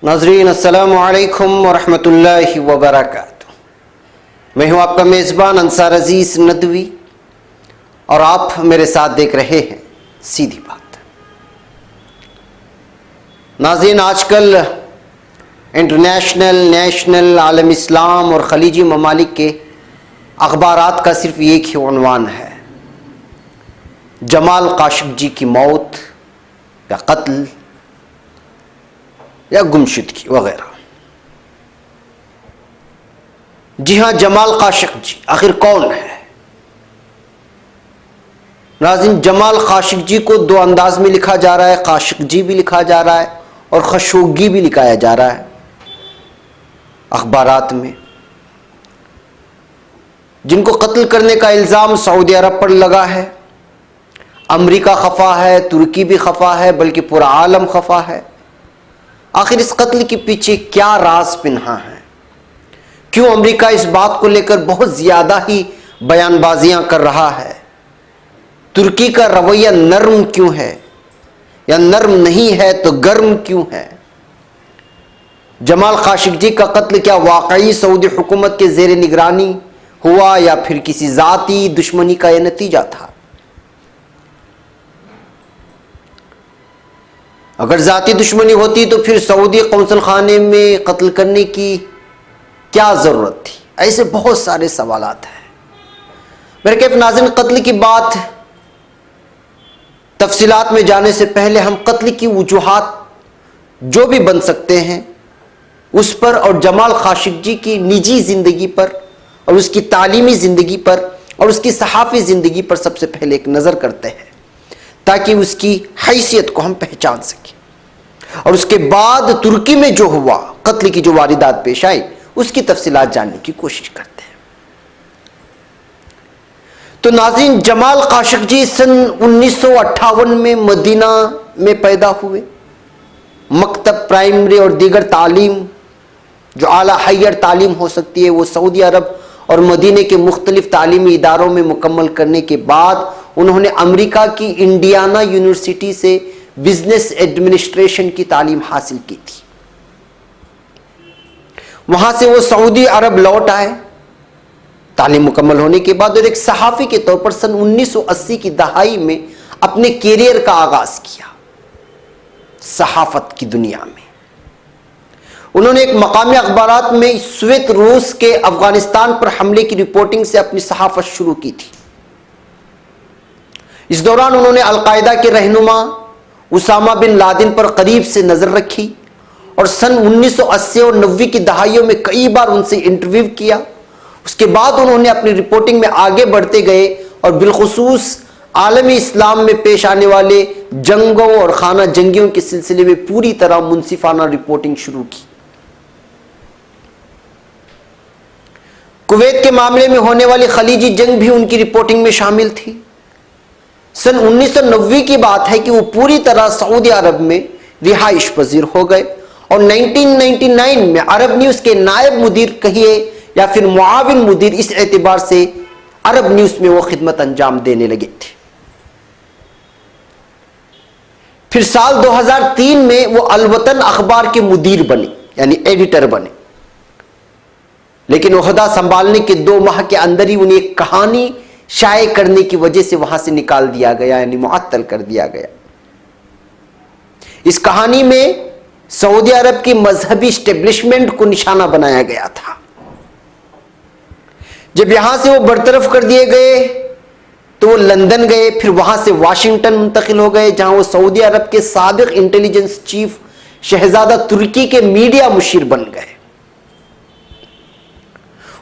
ناظرین السلام علیکم ورحمۃ اللہ وبرکاتہ۔ میں ہوں آپ کا میزبان انصار عزیز ندوی اور آپ میرے ساتھ دیکھ رہے ہیں سیدھی بات۔ ناظرین، آج کل انٹرنیشنل، نیشنل، عالم اسلام اور خلیجی ممالک کے اخبارات کا صرف ایک ہی عنوان ہے: جمال خاشقجی کی موت یا قتل یا گمشدگی وغیرہ۔ جی ہاں، جمال خاشقجی آخر کون ہے؟ ناظرین، جمال خاشقجی کو دو انداز میں لکھا جا رہا ہے، خاشقجی بھی لکھا جا رہا ہے اور خشوگی بھی لکھایا جا رہا ہے اخبارات میں۔ جن کو قتل کرنے کا الزام سعودی عرب پر لگا ہے، امریکہ خفا ہے، ترکی بھی خفا ہے، بلکہ پورا عالم خفا ہے۔ آخر اس قتل کے پیچھے کیا راز پنہا ہے؟ کیوں امریکہ اس بات کو لے کر بہت زیادہ ہی بیان بازیاں کر رہا ہے؟ ترکی کا رویہ نرم کیوں ہے، یا نرم نہیں ہے تو گرم کیوں ہے؟ جمال خاشقجی کا قتل کیا واقعی سعودی حکومت کے زیر نگرانی ہوا یا پھر کسی ذاتی دشمنی کا یہ نتیجہ تھا؟ اگر ذاتی دشمنی ہوتی تو پھر سعودی قونصل خانے میں قتل کرنے کی کیا ضرورت تھی؟ ایسے بہت سارے سوالات ہیں۔ میرے کیف ناظرین، قتل کی بات تفصیلات میں جانے سے پہلے ہم قتل کی وجوہات جو بھی بن سکتے ہیں اس پر اور جمال خاشقجی کی نجی زندگی پر اور اس کی تعلیمی زندگی پر اور اس کی صحافی زندگی پر سب سے پہلے ایک نظر کرتے ہیں، تاکہ اس کی حیثیت کو ہم پہچان سکیں، اور اس کے بعد ترکی میں جو ہوا، قتل کی جو واردات پیش آئی، اس کی تفصیلات جاننے کی کوشش کرتے ہیں۔ تو ناظرین، جمال خاشقجی سن 1958 میں مدینہ میں پیدا ہوئے۔ مکتب، پرائمری اور دیگر تعلیم جو اعلیٰ ہائر تعلیم ہو سکتی ہے وہ سعودی عرب اور مدینہ کے مختلف تعلیمی اداروں میں مکمل کرنے کے بعد انہوں نے امریکہ کی انڈیانا یونیورسٹی سے بزنس ایڈمنسٹریشن کی تعلیم حاصل کی تھی۔ وہاں سے وہ سعودی عرب لوٹ آئے تعلیم مکمل ہونے کے بعد، اور ایک صحافی کے طور پر سن 1980 کی دہائی میں اپنے کیریئر کا آغاز کیا صحافت کی دنیا میں۔ انہوں نے ایک مقامی اخبارات میں سوویت روس کے افغانستان پر حملے کی رپورٹنگ سے اپنی صحافت شروع کی تھی۔ اس دوران انہوں نے القاعدہ کے رہنما اسامہ بن لادن پر قریب سے نظر رکھی اور سن 1980 اور 90 کی دہائیوں میں کئی بار ان سے انٹرویو کیا۔ اس کے بعد انہوں نے اپنی رپورٹنگ میں آگے بڑھتے گئے اور بالخصوص عالمی اسلام میں پیش آنے والے جنگوں اور خانہ جنگیوں کے سلسلے میں پوری طرح منصفانہ رپورٹنگ شروع کی۔ کویت کے معاملے میں ہونے والی خلیجی جنگ بھی ان کی رپورٹنگ میں شامل تھی۔ سن 1990 کی بات ہے کہ وہ پوری طرح سعودی عرب میں رہائش پذیر ہو گئے، اور 1999 میں عرب نیوز کے نائب مدیر کہیے یا پھر معاون مدیر، اس اعتبار سے عرب نیوز میں وہ خدمت انجام دینے لگے تھے۔ پھر سال 2003 میں وہ الوطن اخبار کے مدیر بنے، یعنی ایڈیٹر بنے، لیکن عہدہ سنبھالنے کے 2 ماہ کے اندر ہی انہیں ایک کہانی شائع کرنے کی وجہ سے وہاں سے نکال دیا گیا، یعنی معطل کر دیا گیا۔ اس کہانی میں سعودی عرب کی مذہبی اسٹیبلشمنٹ کو نشانہ بنایا گیا تھا۔ جب یہاں سے وہ برطرف کر دیے گئے تو وہ لندن گئے، پھر وہاں سے واشنگٹن منتقل ہو گئے، جہاں وہ سعودی عرب کے سابق انٹیلیجنس چیف شہزادہ ترکی کے میڈیا مشیر بن گئے۔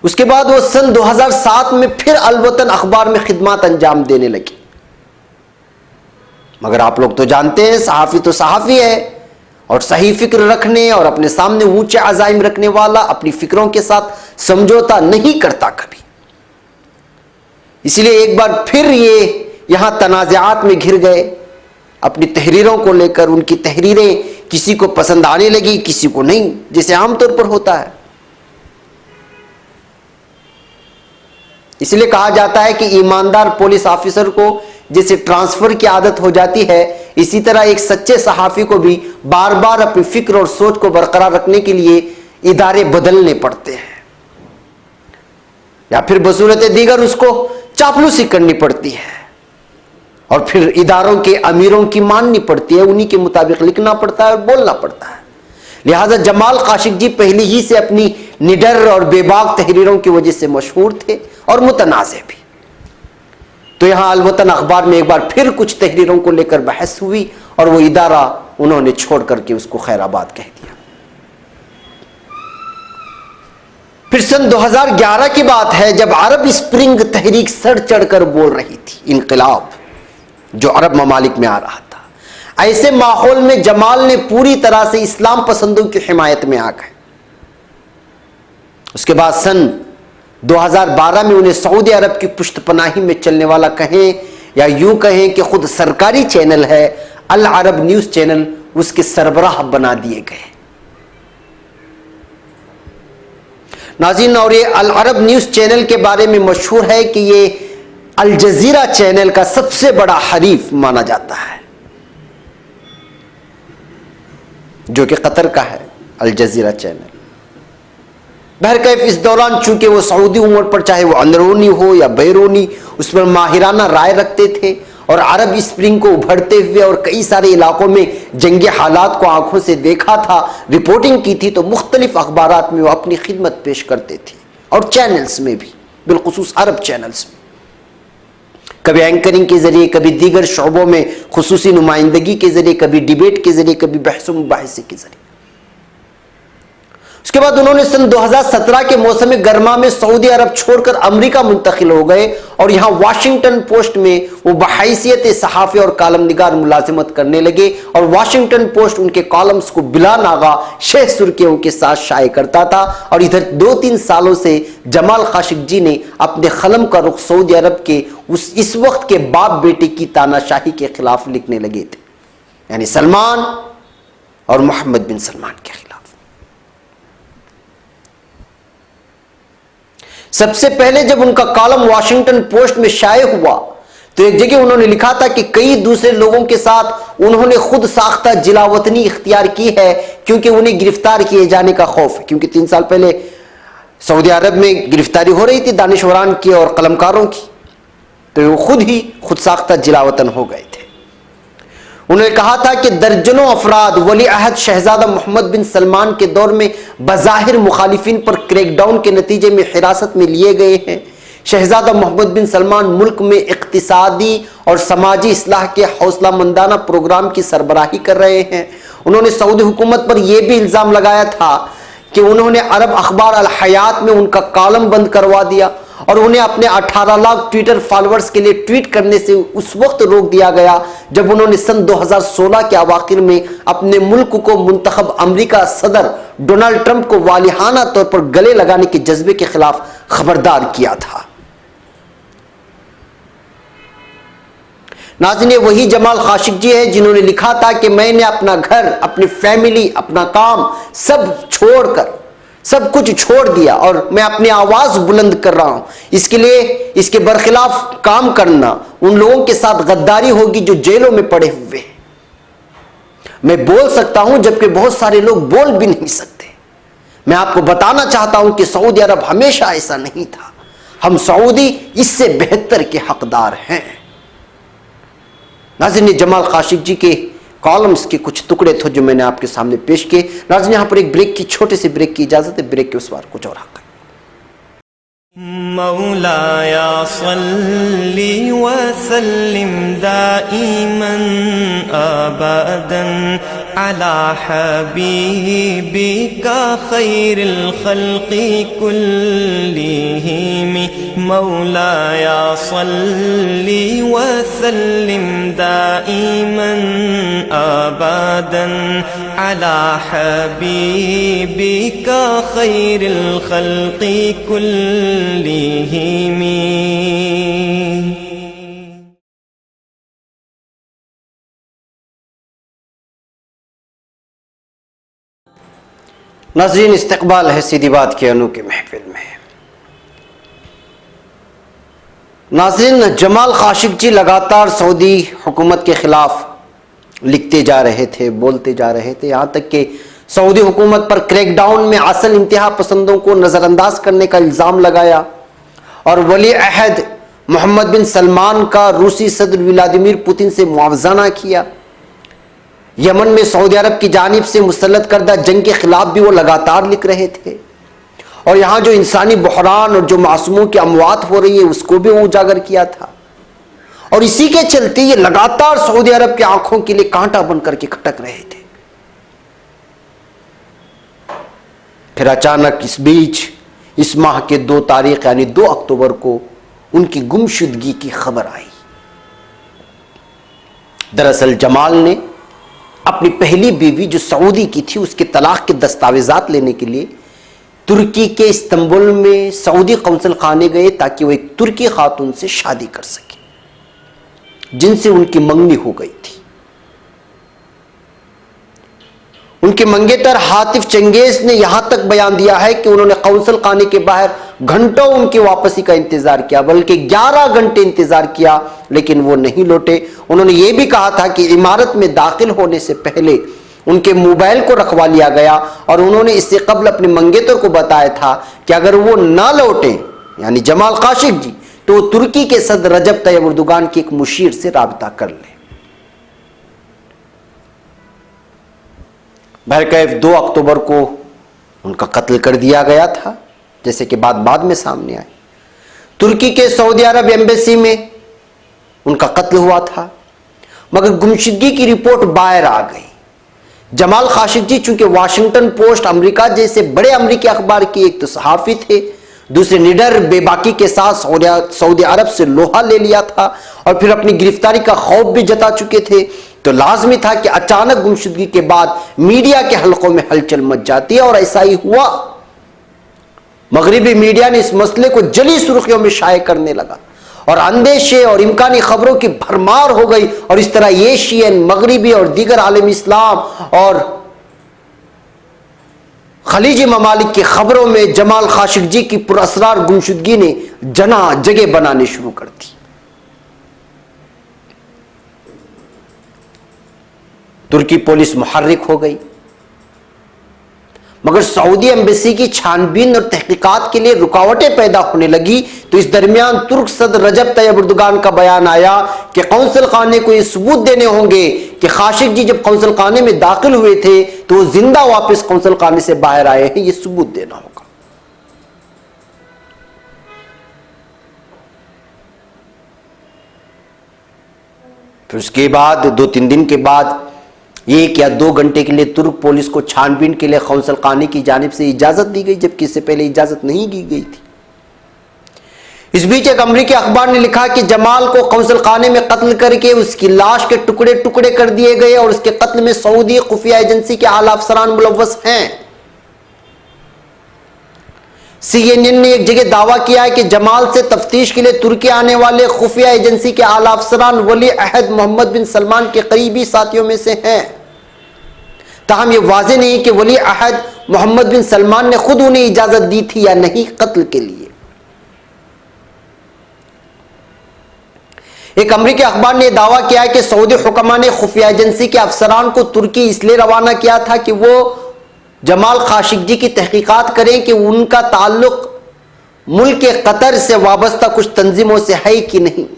اس کے بعد وہ سن 2007 میں پھر الوطن اخبار میں خدمات انجام دینے لگے۔ مگر آپ لوگ تو جانتے ہیں، صحافی تو صحافی ہے، اور صحیح فکر رکھنے اور اپنے سامنے اونچے عزائم رکھنے والا اپنی فکروں کے ساتھ سمجھوتا نہیں کرتا کبھی۔ اس لیے ایک بار پھر یہ یہاں تنازعات میں گھر گئے اپنی تحریروں کو لے کر۔ ان کی تحریریں کسی کو پسند آنے لگی، کسی کو نہیں، جیسے عام طور پر ہوتا ہے۔ اس لیے کہا جاتا ہے کہ ایماندار پولیس آفیسر کو جیسے ٹرانسفر کی عادت ہو جاتی ہے، اسی طرح ایک سچے صحافی کو بھی بار بار اپنی فکر اور سوچ کو برقرار رکھنے کے لیے ادارے بدلنے پڑتے ہیں، یا پھر بصورت دیگر اس کو چاپلوسی کرنی پڑتی ہے، اور پھر اداروں کے امیروں کی ماننی پڑتی ہے، انہی کے مطابق لکھنا پڑتا ہے اور بولنا پڑتا ہے۔ لہذا جمال خاشق جی پہلے ہی سے اپنی نڈر اور بے باک تحریروں کی وجہ سے مشہور تھے اور متنازع بھی۔ تو یہاں الوطن اخبار میں ایک بار پھر کچھ تحریروں کو لے کر بحث ہوئی اور وہ ادارہ انہوں نے چھوڑ کر کے اس کو خیر آباد کہہ دیا۔ پھر سن 2011 کی بات ہے جب عرب اسپرنگ تحریک سر چڑھ کر بول رہی تھی، انقلاب جو عرب ممالک میں آ رہا تھا، ایسے ماحول میں جمال نے پوری طرح سے اسلام پسندوں کی حمایت میں آ گئے۔ اس کے بعد سن 2012 میں انہیں سعودی عرب کی پشت پناہی میں چلنے والا کہیں یا یوں کہیں کہ خود سرکاری چینل ہے العرب نیوز چینل، اس کے سربراہ بنا دیے گئے۔ ناظرین، اور یہ العرب نیوز چینل کے بارے میں مشہور ہے کہ یہ الجزیرہ چینل کا سب سے بڑا حریف مانا جاتا ہے، جو کہ قطر کا ہے الجزیرہ چینل۔ بہرکیف اس دوران چونکہ وہ سعودی امور پر چاہے وہ اندرونی ہو یا بیرونی اس پر ماہرانہ رائے رکھتے تھے، اور عرب اسپرنگ کو ابھرتے ہوئے اور کئی سارے علاقوں میں جنگی حالات کو آنکھوں سے دیکھا تھا، رپورٹنگ کی تھی، تو مختلف اخبارات میں وہ اپنی خدمت پیش کرتے تھے اور چینلز میں بھی، بالخصوص عرب چینلز میں، کبھی اینکرنگ کے ذریعے، کبھی دیگر شعبوں میں خصوصی نمائندگی کے ذریعے، کبھی ڈیبیٹ کے ذریعے، کبھی بحث و مباحثے کے ذریعے۔ اس کے بعد انہوں نے سن 2017 کے موسم گرما میں سعودی عرب چھوڑ کر امریکہ منتقل ہو گئے، اور یہاں واشنگٹن پوسٹ میں وہ بحیثیت صحافی اور کالم نگار ملازمت کرنے لگے، اور واشنگٹن پوسٹ ان کے کالمز کو بلا ناغہ شہ سرخیوں کے ساتھ شائع کرتا تھا۔ اور ادھر 2-3 سالوں سے جمال خاشق جی نے اپنے قلم کا رخ سعودی عرب کے اس وقت کے باپ بیٹے کی تاناشاہی کے خلاف لکھنے لگے تھے، یعنی سلمان اور محمد بن سلمان کے خلاف۔ سب سے پہلے جب ان کا کالم واشنگٹن پوسٹ میں شائع ہوا تو ایک جگہ انہوں نے لکھا تھا کہ کئی دوسرے لوگوں کے ساتھ انہوں نے خود ساختہ جلاوطنی اختیار کی ہے کیونکہ انہیں گرفتار کیے جانے کا خوف ہے، کیونکہ 3 سال پہلے سعودی عرب میں گرفتاری ہو رہی تھی دانشوران کی اور قلمکاروں کی، تو وہ خود ساختہ جلاوطن ہو گئے تھے۔ انہوں نے کہا تھا کہ درجنوں افراد ولی عہد شہزادہ محمد بن سلمان کے دور میں بظاہر مخالفین پر کریک ڈاؤن کے نتیجے میں حراست میں لیے گئے ہیں۔ شہزادہ محمد بن سلمان ملک میں اقتصادی اور سماجی اصلاح کے حوصلہ مندانہ پروگرام کی سربراہی کر رہے ہیں۔ انہوں نے سعودی حکومت پر یہ بھی الزام لگایا تھا کہ انہوں نے عرب اخبار الحیات میں ان کا کالم بند کروا دیا، اور انہیں اپنے 18 لاکھ ٹویٹر فالورز کے لیے ٹویٹ کرنے سے اس وقت روک دیا گیا جب انہوں نے سن 2016 کے اواخر میں اپنے ملک کو منتخب امریکہ صدر ڈونلڈ ٹرمپ کو والہانہ طور پر گلے لگانے کے جذبے کے خلاف خبردار کیا تھا۔ ناظرین، یہ وہی جمال خاشق جی ہے جنہوں نے لکھا تھا کہ میں نے اپنا گھر، اپنی فیملی، اپنا کام سب چھوڑ کر سب کچھ چھوڑ دیا اور میں اپنی آواز بلند کر رہا ہوں، اس کے لیے اس کے برخلاف کام کرنا ان لوگوں کے ساتھ غداری ہوگی جو جیلوں میں پڑے ہوئے ہیں۔ میں بول سکتا ہوں جبکہ بہت سارے لوگ بول بھی نہیں سکتے۔ میں آپ کو بتانا چاہتا ہوں کہ سعودی عرب ہمیشہ ایسا نہیں تھا، ہم سعودی اس سے بہتر کے حقدار ہیں۔ ناظرین، جمال خاشق جی کے کالمز کے کچھ ٹکڑے تھے جو میں نے آپ کے سامنے پیش کیے۔ ناظرین، یہاں پر ایک بریک کی چھوٹے سے بریک کی اجازت ہے، بریک کے اس بار کچھ اور آتا ہے۔ مولایا صلی وسلم دائما ابدا على حبيبك خير الخلق كلهم مولایا صلی وسلم دائما ابدا على حبيبك خير الخلق كلهم ناظرین، استقبال ہے سیدھی بات کے انوکھے محفل میں۔ ناظرین، جمال خاشق جی لگاتار سعودی حکومت کے خلاف لکھتے جا رہے تھے, بولتے جا رہے تھے, یہاں تک کہ سعودی حکومت پر کریک ڈاؤن میں اصل انتہا پسندوں کو نظر انداز کرنے کا الزام لگایا, اور ولی عہد محمد بن سلمان کا روسی صدر ولادیمیر پوتن سے موازنہ کیا. یمن میں سعودی عرب کی جانب سے مسلط کردہ جنگ کے خلاف بھی وہ لگاتار لکھ رہے تھے, اور یہاں جو انسانی بحران اور جو معصوموں کی اموات ہو رہی ہے اس کو بھی وہ اجاگر کیا تھا. اور اسی کے چلتے یہ لگاتار سعودی عرب کی آنکھوں کے لیے کانٹا بن کر کے کھٹک رہے تھے. پھر اچانک اس بیچ اس ماہ کے 2 تاریخ یعنی 2 اکتوبر کو ان کی گمشدگی کی خبر آئی. دراصل جمال نے اپنی پہلی بیوی جو سعودی کی تھی اس کے طلاق کے دستاویزات لینے کے لیے ترکی کے استنبول میں سعودی قونصل خانے گئے تاکہ وہ ایک ترکی خاتون سے شادی کر سکے جن سے ان کی منگنی ہو گئی تھی. ان کے منگیتر حاطف چنگیز نے یہاں تک بیان دیا ہے کہ انہوں نے قونصل خانے کے باہر گھنٹوں ان کی واپسی کا انتظار کیا, بلکہ 11 گھنٹے انتظار کیا, لیکن وہ نہیں لوٹے. انہوں نے یہ بھی کہا تھا کہ عمارت میں داخل ہونے سے پہلے ان کے موبائل کو رکھوا لیا گیا, اور انہوں نے اس سے قبل اپنے منگیتر کو بتایا تھا کہ اگر وہ نہ لوٹیں یعنی جمال خاشق جی تو وہ ترکی کے صدر رجب طیب اردوغان کے ایک مشیر سے رابطہ کر لیں. بہرکیف 2 اکتوبر کو ان کا قتل کر دیا گیا تھا, جیسے کہ بعد میں سامنے آئی. ترکی کے سعودی عرب ایمبیسی میں ان کا قتل ہوا تھا, مگر گمشدگی کی رپورٹ باہر آ گئی. جمال خاشق جی چونکہ واشنگٹن پوسٹ امریکہ جیسے بڑے امریکی اخبار کے ایک تو صحافی تھے, دوسرے نڈر بے باکی کے ساتھ سعودی عرب سے لوہا لے لیا تھا, اور پھر اپنی گرفتاری کا خوف بھی جتا چکے تھے, تو لازمی تھا کہ اچانک گمشدگی کے بعد میڈیا کے حلقوں میں ہلچل مچ جاتی ہے, اور ایسا ہی ہوا. مغربی میڈیا نے اس مسئلے کو جلی سرخیوں میں شائع کرنے لگا, اور اندیشے اور امکانی خبروں کی بھرمار ہو گئی, اور اس طرح ایشین, مغربی اور دیگر عالم اسلام اور خلیجی ممالک کی خبروں میں جمال خاشق جی کی پراسرار گمشدگی نے جگہ بنانے شروع کر دی. ترکی پولیس محرک ہو گئی, مگر سعودی ایمبیسی کی چھانبین اور تحقیقات کے لیے رکاوٹیں پیدا ہونے لگی. تو اس درمیان ترک صدر رجب طیب اردوغان کا بیان آیا کہ قونصل خانے کو یہ ثبوت دینے ہوں گے کہ خاشق جی جب قونصل خانے میں داخل ہوئے تھے تو وہ زندہ واپس قونصل خانے سے باہر آئے ہیں, یہ ثبوت دینا ہوگا. پھر اس کے بعد 2-3 دن کے بعد 1 یا 2 گھنٹے کے لیے ترک پولیس کو چھانبین کے لیے قونصل خانے کی جانب سے اجازت دی گئی, جبکہ اس سے پہلے اجازت نہیں دی گئی تھی. اس بیچ ایک امریکی اخبار نے لکھا کہ جمال کو قونصل خانے میں قتل کر کے اس کی لاش کے ٹکڑے ٹکڑے کر دیے گئے, اور اس کے قتل میں سعودی خفیہ ایجنسی کے اعلی افسران ملوث ہیں. CNN نے ایک جگہ دعویٰ کیا ہے کہ جمال سے تفتیش کے لیے ترکی آنے والے خفیہ ایجنسی کے اعلی افسران ولی عہد محمد بن سلمان کے قریبی ساتھیوں میں سے ہیں. تاہم یہ واضح نہیں کہ ولی عہد محمد بن سلمان نے خود انہیں اجازت دی تھی یا نہیں قتل کے لیے. ایک امریکی اخبار نے دعویٰ کیا ہے کہ سعودی حکماء نے خفیہ ایجنسی کے افسران کو ترکی اس لیے روانہ کیا تھا کہ وہ جمال خاشق جی کی تحقیقات کریں کہ ان کا تعلق ملک قطر سے وابستہ کچھ تنظیموں سے ہے کہ نہیں.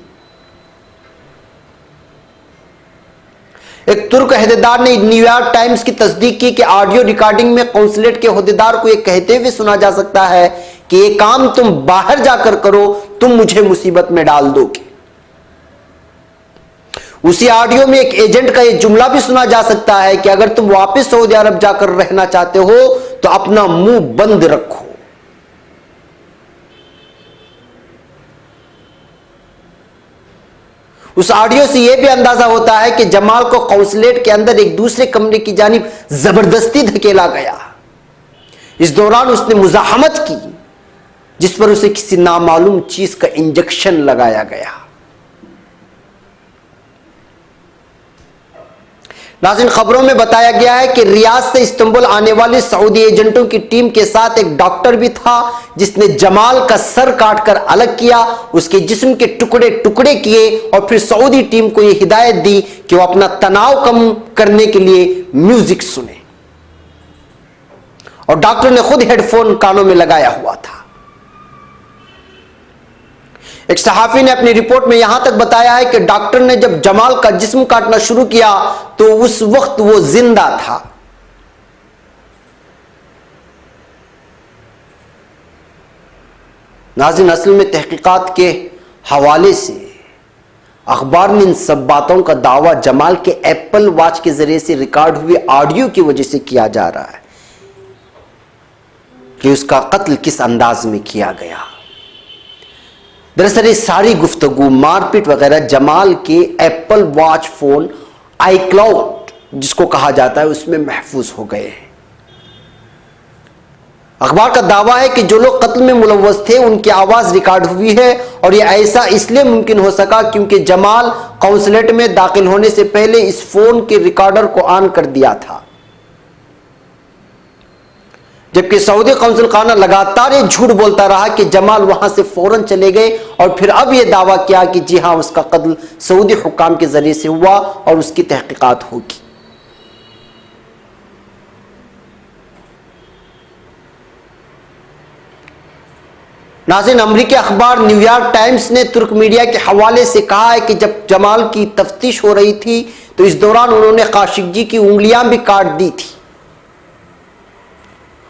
ایک ترک عہدیدار نے نیو یارک ٹائمز کی تصدیق کی کہ آڈیو ریکارڈنگ میں قونصلیٹ کے عہدیدار کو یہ کہتے ہوئے سنا جا سکتا ہے کہ یہ کام تم باہر جا کر کرو, تم مجھے مصیبت میں ڈال دو گے. اسی آڈیو میں ایک ایجنٹ کا یہ جملہ بھی سنا جا سکتا ہے کہ اگر تم واپس سعودی عرب جا کر رہنا چاہتے ہو تو اپنا منہ بند رکھو. اس آڈیو سے یہ بھی اندازہ ہوتا ہے کہ جمال کو قونصلیٹ کے اندر ایک دوسرے کمرے کی جانب زبردستی دھکیلا گیا. اس دوران اس نے مزاحمت کی جس پر اسے کسی نامعلوم چیز کا انجیکشن لگایا گیا. ناظرین، خبروں میں بتایا گیا ہے کہ ریاض سے استنبول آنے والے سعودی ایجنٹوں کی ٹیم کے ساتھ ایک ڈاکٹر بھی تھا جس نے جمال کا سر کاٹ کر الگ کیا، اس کے جسم کے ٹکڑے ٹکڑے کیے اور پھر سعودی ٹیم کو یہ ہدایت دی کہ وہ اپنا تناؤ کم کرنے کے لیے میوزک سنے، اور ڈاکٹر نے خود ہیڈ فون کانوں میں لگایا ہوا تھا۔ ایک صحافی نے اپنی رپورٹ میں یہاں تک بتایا ہے کہ ڈاکٹر نے جب جمال کا جسم کاٹنا شروع کیا تو اس وقت وہ زندہ تھا۔ ناظرین، اصل میں تحقیقات کے حوالے سے اخبار میں ان سب باتوں کا دعویٰ جمال کے ایپل واچ کے ذریعے سے ریکارڈ ہوئے آڈیو کی وجہ سے کیا جا رہا ہے کہ اس کا قتل کس انداز میں کیا گیا۔ دراصل یہ ساری گفتگو، مار پیٹ وغیرہ جمال کے apple watch phone I cloud جس کو کہا جاتا ہے اس میں محفوظ ہو گئے ہیں۔ اخبار کا دعویٰ ہے کہ جو لوگ قتل میں ملوث تھے ان کی آواز ریکارڈ ہوئی ہے، اور یہ ایسا اس لیے ممکن ہو سکا کیونکہ جمال قونصلیٹ میں داخل ہونے سے پہلے اس فون کے ریکارڈر کو آن کر دیا تھا، جبکہ سعودی قونصل خانہ لگاتار یہ جھوٹ بولتا رہا کہ جمال وہاں سے فوراً چلے گئے، اور پھر اب یہ دعویٰ کیا کہ جی ہاں اس کا قتل سعودی حکام کے ذریعے سے ہوا اور اس کی تحقیقات ہوگی۔ ناظرین، امریکی اخبار نیو یارک ٹائمز نے ترک میڈیا کے حوالے سے کہا ہے کہ جب جمال کی تفتیش ہو رہی تھی تو اس دوران انہوں نے خاشقجی کی انگلیاں بھی کاٹ دی تھی،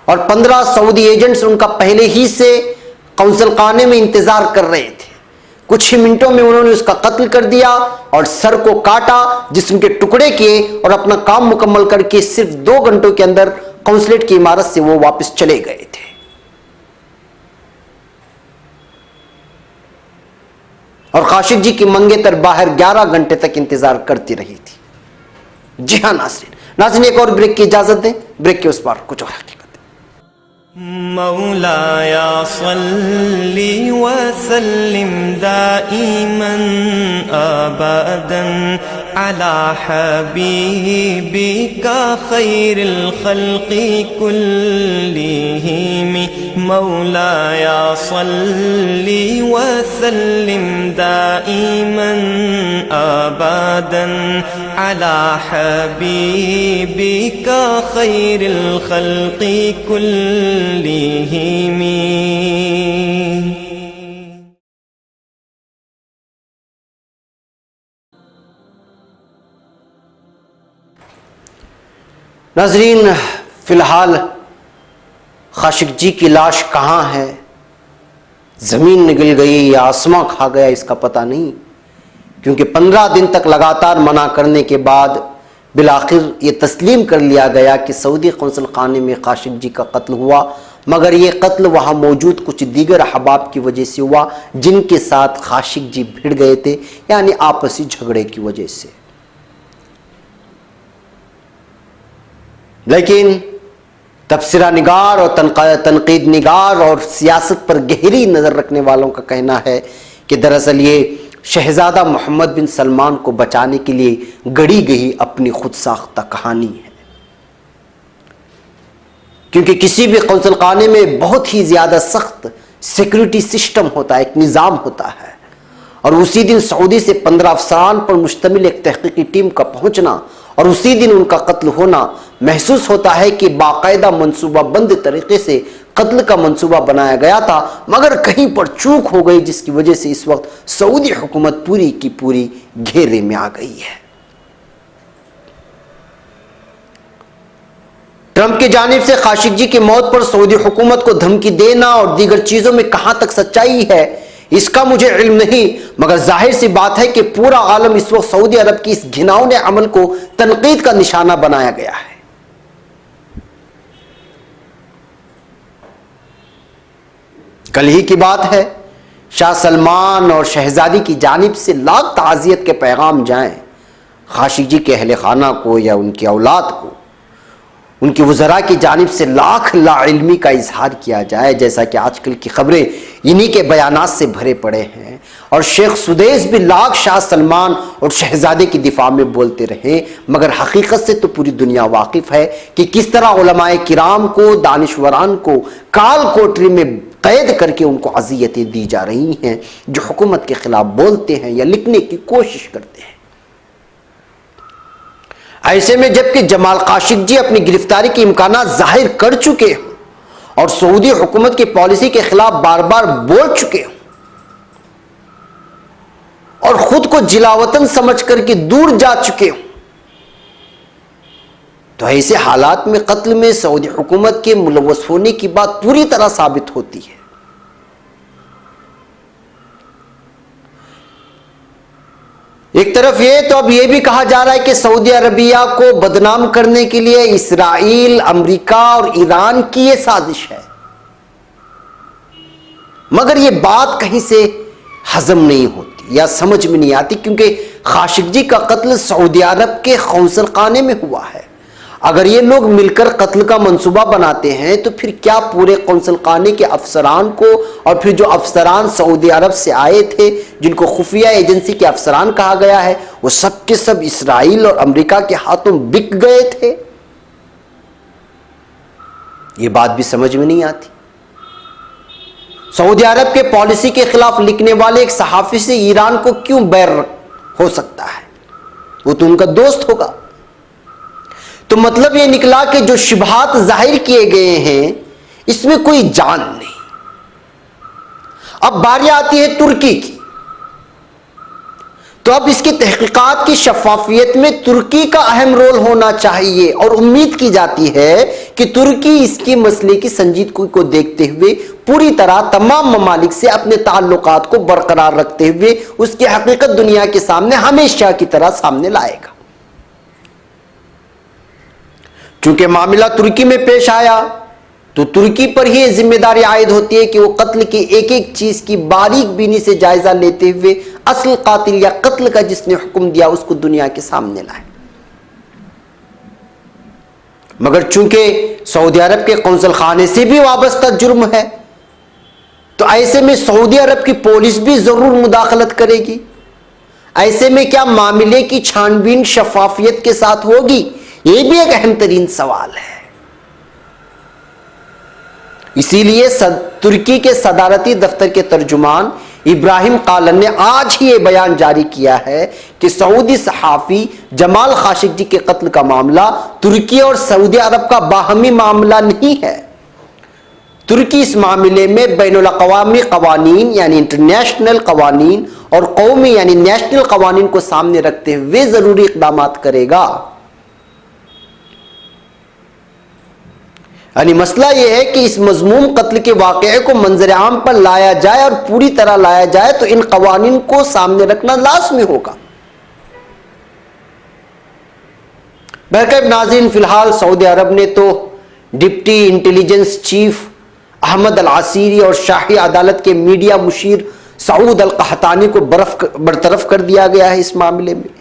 اور 15 سعودی ایجنٹس ان کا پہلے ہی سے قونصل خانے میں انتظار کر رہے تھے۔ کچھ ہی منٹوں میں انہوں نے اس کا قتل کر دیا اور سر کو کاٹا، جسم کے ٹکڑے کیے، اور اپنا کام مکمل کر کے صرف 2 گھنٹوں کے اندر قونصلیٹ کی عمارت سے وہ واپس چلے گئے تھے۔ اور خاشقجی کی منگیتر باہر 11 گھنٹے تک انتظار کرتی رہی تھی۔ جی ہاں ناظرین، ایک اور بریک کی اجازت دیں، بریک کے اس پار کچھ اور حقیقت۔ مولاي صل وسلم دائما أبدا على حبيبك خير الخلق كلهم مولاي صل وسلم دائما أبدا على حبيبك خير الخلق كلهم ناظرین، فی الحال خاشقجی کی لاش کہاں ہے؟ زمین نگل گئی یا آسماں کھا گیا اس کا پتہ نہیں، کیونکہ 15 دن تک لگاتار منع کرنے کے بعد بالآخر یہ تسلیم کر لیا گیا کہ سعودی قونصل خانے میں خاشقجی کا قتل ہوا، مگر یہ قتل وہاں موجود کچھ دیگر احباب کی وجہ سے ہوا جن کے ساتھ خاشقجی بھیڑ گئے تھے، یعنی آپسی جھگڑے کی وجہ سے۔ لیکن تبصرہ نگار اور تنقید نگار اور سیاست پر گہری نظر رکھنے والوں کا کہنا ہے کہ دراصل یہ شہزادہ محمد بن سلمان کو بچانے کے لیے گڑھی گئی اپنی خود ساختہ کہانی ہے، کیونکہ کسی بھی قونصل خانے میں بہت ہی زیادہ سخت سیکورٹی سسٹم ہوتا ہے، ایک نظام ہوتا ہے، اور اسی دن سعودی سے 15 افسران پر مشتمل ایک تحقیقی ٹیم کا پہنچنا اور اسی دن ان کا قتل ہونا محسوس ہوتا ہے کہ باقاعدہ منصوبہ بند طریقے سے قتل کا منصوبہ بنایا گیا تھا، مگر کہیں پر چوک ہو گئی جس کی وجہ سے اس وقت سعودی حکومت پوری کی پوری گھیرے میں آ گئی ہے۔ ٹرمپ کی جانب سے خاشقجی کی موت پر سعودی حکومت کو دھمکی دینا اور دیگر چیزوں میں کہاں تک سچائی ہے اس کا مجھے علم نہیں، مگر ظاہر سی بات ہے کہ پورا عالم اس وقت سعودی عرب کی اس گھناؤنے عمل کو تنقید کا نشانہ بنایا گیا ہے۔ کل ہی کی بات ہے، شاہ سلمان اور شہزادی کی جانب سے لاکھ تعزیت کے پیغام جائیں خاشقجی کے اہل خانہ کو یا ان کی اولاد کو، ان کی وزراء کی جانب سے لاکھ لا علمی کا اظہار کیا جائے، جیسا کہ آج کل کی خبریں انہی کے بیانات سے بھرے پڑے ہیں، اور شیخ سدیس بھی لاکھ شاہ سلمان اور شہزادے کی دفاع میں بولتے رہے، مگر حقیقت سے تو پوری دنیا واقف ہے کہ کس طرح علماء کرام کو، دانشوران کو کال کوٹری میں قید کر کے ان کو اذیتیں دی جا رہی ہیں جو حکومت کے خلاف بولتے ہیں یا لکھنے کی کوشش کرتے ہیں۔ ایسے میں جبکہ جمال خاشقجی اپنی گرفتاری کے امکانات ظاہر کر چکے ہیں اور سعودی حکومت کی پالیسی کے خلاف بار بار بول چکے ہیں اور خود کو جلاوطن سمجھ کر کے دور جا چکے ہیں، تو ایسے حالات میں قتل میں سعودی حکومت کے ملوث ہونے کی بات پوری طرح ثابت ہوتی ہے۔ ایک طرف یہ تو اب یہ بھی کہا جا رہا ہے کہ سعودی عربیہ کو بدنام کرنے کے لیے اسرائیل، امریکہ اور ایران کی یہ سازش ہے، مگر یہ بات کہیں سے ہضم نہیں ہوتی یا سمجھ میں نہیں آتی، کیونکہ خاشقجی کا قتل سعودی عرب کے قونصل خانے میں ہوا ہے۔ اگر یہ لوگ مل کر قتل کا منصوبہ بناتے ہیں تو پھر کیا پورے قونصل خانے کے افسران کو، اور پھر جو افسران سعودی عرب سے آئے تھے جن کو خفیہ ایجنسی کے افسران کہا گیا ہے، وہ سب کے سب اسرائیل اور امریکہ کے ہاتھوں بک گئے تھے؟ یہ بات بھی سمجھ میں نہیں آتی۔ سعودی عرب کے پالیسی کے خلاف لکھنے والے ایک صحافی سے ایران کو کیوں بیر ہو سکتا ہے؟ وہ تو ان کا دوست ہوگا۔ تو مطلب یہ نکلا کہ جو شبہات ظاہر کیے گئے ہیں اس میں کوئی جان نہیں۔ اب باری آتی ہے ترکی کی، تو اب اس کی تحقیقات کی شفافیت میں ترکی کا اہم رول ہونا چاہیے، اور امید کی جاتی ہے کہ ترکی اس کے مسئلے کی سنجیدگی کو دیکھتے ہوئے پوری طرح تمام ممالک سے اپنے تعلقات کو برقرار رکھتے ہوئے اس کی حقیقت دنیا کے سامنے ہمیشہ کی طرح سامنے لائے گا۔ چونکہ معاملہ ترکی میں پیش آیا تو ترکی پر ہی ذمہ داری عائد ہوتی ہے کہ وہ قتل کی ایک ایک چیز کی باریک بینی سے جائزہ لیتے ہوئے اصل قاتل یا قتل کا جس نے حکم دیا اس کو دنیا کے سامنے لائے۔ مگر چونکہ سعودی عرب کے قونصل خانے سے بھی وابستہ جرم ہے، تو ایسے میں سعودی عرب کی پولیس بھی ضرور مداخلت کرے گی۔ ایسے میں کیا معاملے کی چھان بین شفافیت کے ساتھ ہوگی؟ یہ بھی ایک اہم ترین سوال ہے۔ اسی لیے ترکی کے صدارتی دفتر کے ترجمان ابراہیم قالن نے آج ہی یہ بیان جاری کیا ہے کہ سعودی صحافی جمال خاشقجی کے قتل کا معاملہ ترکی اور سعودی عرب کا باہمی معاملہ نہیں ہے۔ ترکی اس معاملے میں بین الاقوامی قوانین یعنی انٹرنیشنل قوانین اور قومی یعنی نیشنل قوانین کو سامنے رکھتے ہوئے ضروری اقدامات کرے گا۔ یعنی مسئلہ یہ ہے کہ اس مذموم قتل کے واقعے کو منظر عام پر لایا جائے اور پوری طرح لایا جائے تو ان قوانین کو سامنے رکھنا لازمی ہوگا۔ بہرکیف ناظرین، فی الحال سعودی عرب نے تو ڈپٹی انٹیلیجنس چیف احمد العسیری اور شاہی عدالت کے میڈیا مشیر سعود القحطانی کو برطرف کر دیا گیا ہے اس معاملے میں،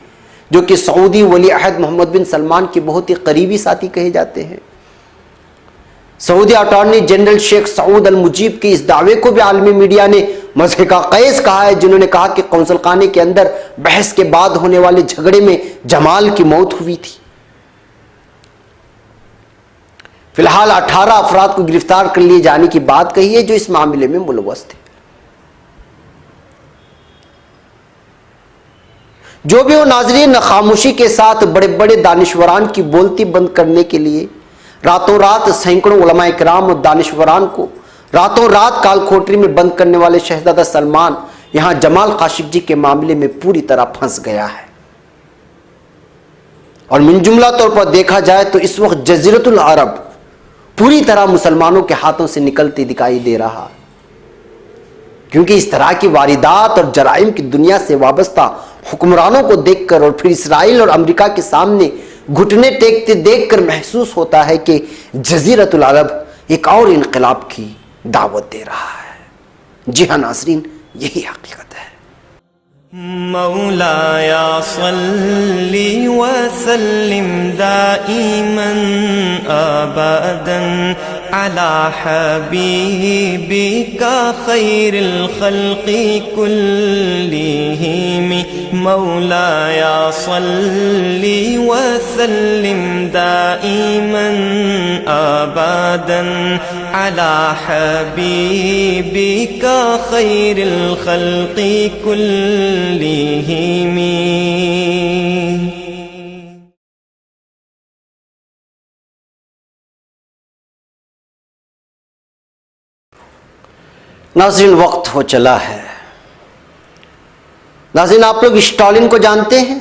جو کہ سعودی ولی عہد محمد بن سلمان کے بہت ہی قریبی ساتھی کہے جاتے ہیں۔ سعودی اٹارنی جنرل شیخ سعود المجیب کے اس دعوے کو بھی عالمی میڈیا نے مضحکہ خیز کہا ہے، جنہوں نے کہا کہ قونصل خانے کے اندر بحث کے بعد ہونے والے جھگڑے میں جمال کی موت ہوئی تھی۔ فی الحال 18 افراد کو گرفتار کر لیے جانے کی بات کہی ہے جو اس معاملے میں ملوث تھے۔ جو بھی ہو ناظرین، خاموشی کے ساتھ بڑے بڑے دانشوران کی بولتی بند کرنے کے لیے راتوں رات سینکڑوں علماء کرام اور دانشوران کو راتوں رات کال کھوٹری میں بند کرنے والے شہزادہ سلمان یہاں جمال خاشقجی کے معاملے میں پوری طرح پھنس گیا ہے، اور من جملہ طور پر دیکھا جائے تو اس وقت جزیرۃ العرب پوری طرح مسلمانوں کے ہاتھوں سے نکلتی دکھائی دے رہا، کیونکہ اس طرح کی واردات اور جرائم کی دنیا سے وابستہ حکمرانوں کو دیکھ کر اور پھر اسرائیل اور امریکہ کے سامنے گھٹنے ٹیکتے دیکھ کر محسوس ہوتا ہے کہ جزیرۃ العرب ایک اور انقلاب کی دعوت دے رہا ہے۔ جی ہاں ناظرین، یہی حقیقت ہے۔ مولاي صل وسلم دائما أبدا على حبيبك خير الخلق كلهم مولاي صل وسلم دائما أبدا على حبيبك خير الخلق كلهم. ناظرین وقت ہو چلا ہے. ناظرین آپ لوگ اسٹالن کو جانتے ہیں؟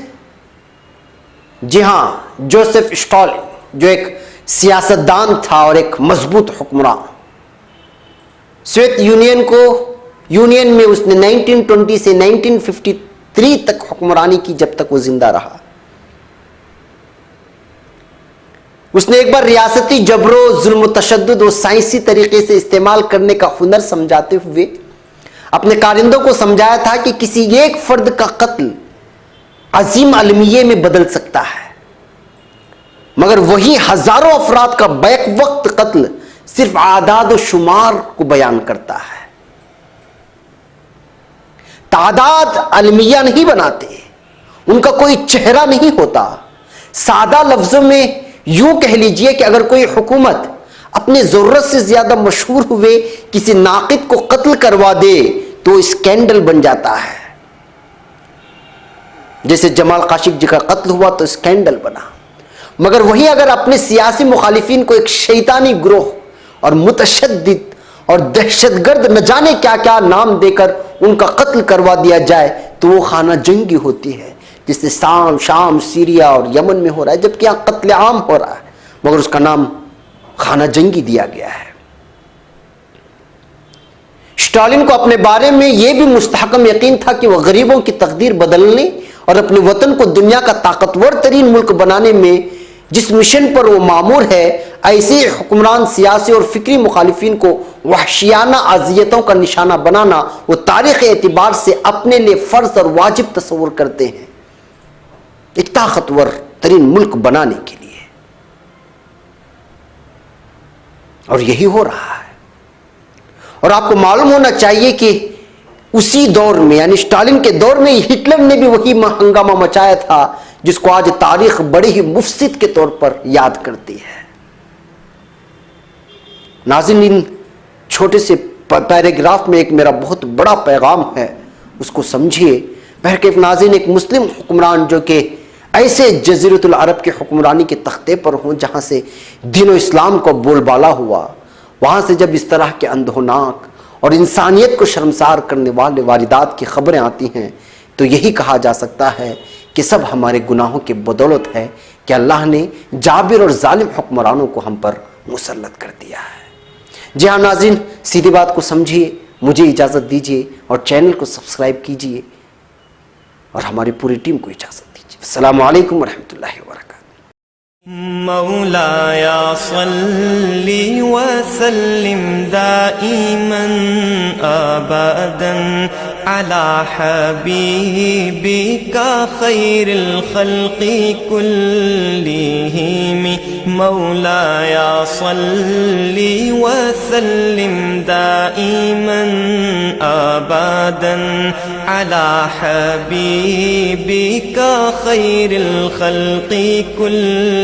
جی ہاں، جوزف اسٹالن جو ایک سیاستدان تھا اور ایک مضبوط حکمران. سوویت یونین میں اس نے 1920 سے 1953 تک حکمرانی کی جب تک وہ زندہ رہا. اس نے ایک بار ریاستی جبر و ظلم و تشدد و سائنسی طریقے سے استعمال کرنے کا ہنر سمجھاتے ہوئے اپنے کارندوں کو سمجھایا تھا کہ کسی ایک فرد کا قتل عظیم المیہ میں بدل سکتا ہے، مگر وہی ہزاروں افراد کا بیک وقت قتل صرف اعداد و شمار کو بیان کرتا ہے. تعداد المیہ نہیں بناتے، ان کا کوئی چہرہ نہیں ہوتا. سادہ لفظوں میں یوں کہہ لیجئے کہ اگر کوئی حکومت اپنے ضرورت سے زیادہ مشہور ہوئے کسی ناقد کو قتل کروا دے تو اسکینڈل بن جاتا ہے. جیسے جمال خاشقجی کا قتل ہوا تو اسکینڈل بنا. مگر وہی اگر اپنے سیاسی مخالفین کو ایک شیطانی گروہ اور متشدد اور دہشت گرد نہ جانے کیا کیا نام دے کر ان کا قتل کروا دیا جائے تو وہ خانہ جنگی ہوتی ہے، جس سے شام، سیریا اور یمن میں ہو رہا ہے، جبکہ یہاں قتل عام ہو رہا ہے مگر اس کا نام خانہ جنگی دیا گیا ہے. اسٹالن کو اپنے بارے میں یہ بھی مستحکم یقین تھا کہ وہ غریبوں کی تقدیر بدلنے اور اپنے وطن کو دنیا کا طاقتور ترین ملک بنانے میں جس مشن پر وہ مامور ہے، ایسے حکمران سیاسی اور فکری مخالفین کو وحشیانہ اذیتوں کا نشانہ بنانا وہ تاریخ اعتبار سے اپنے لیے فرض اور واجب تصور کرتے ہیں ایک طاقتور ترین ملک بنانے کے لیے. اور یہی ہو رہا ہے. اور آپ کو معلوم ہونا چاہیے کہ اسی دور میں یعنی اسٹالن کے دور میں ہٹلر نے بھی وہی ہنگامہ مچایا تھا جس کو آج تاریخ بڑے ہی مفسد کے طور پر یاد کرتی ہے. ناظرین ان چھوٹے سے پیراگراف میں ایک میرا بہت بڑا پیغام ہے، اس کو سمجھیے. بہرکیف ناظرین ایک مسلم حکمران جو کہ ایسے جزیرۃ العرب کے حکمرانی کے تختے پر ہوں جہاں سے دین و اسلام کو بول بالا ہوا، وہاں سے جب اس طرح کے اندھوناک اور انسانیت کو شرمسار کرنے والے واردات کی خبریں آتی ہیں تو یہی کہا جا سکتا ہے کہ سب ہمارے گناہوں کی بدولت ہے کہ اللہ نے جابر اور ظالم حکمرانوں کو ہم پر مسلط کر دیا ہے. جی ہاں ناظرین، سیدھی بات کو سمجھیے، مجھے اجازت دیجیے اور چینل کو سبسکرائب کیجیے اور ہماری پوری ٹیم کو اجازت دیجیے. السلام علیکم ورحمۃ اللہ وبرکاتہ. مولاي صل وسلم دائما أبدا على حبيبك خير الخلق كلهم مولاي صل وسلم دائما أبدا على حبيبك خير الخلق كلهم.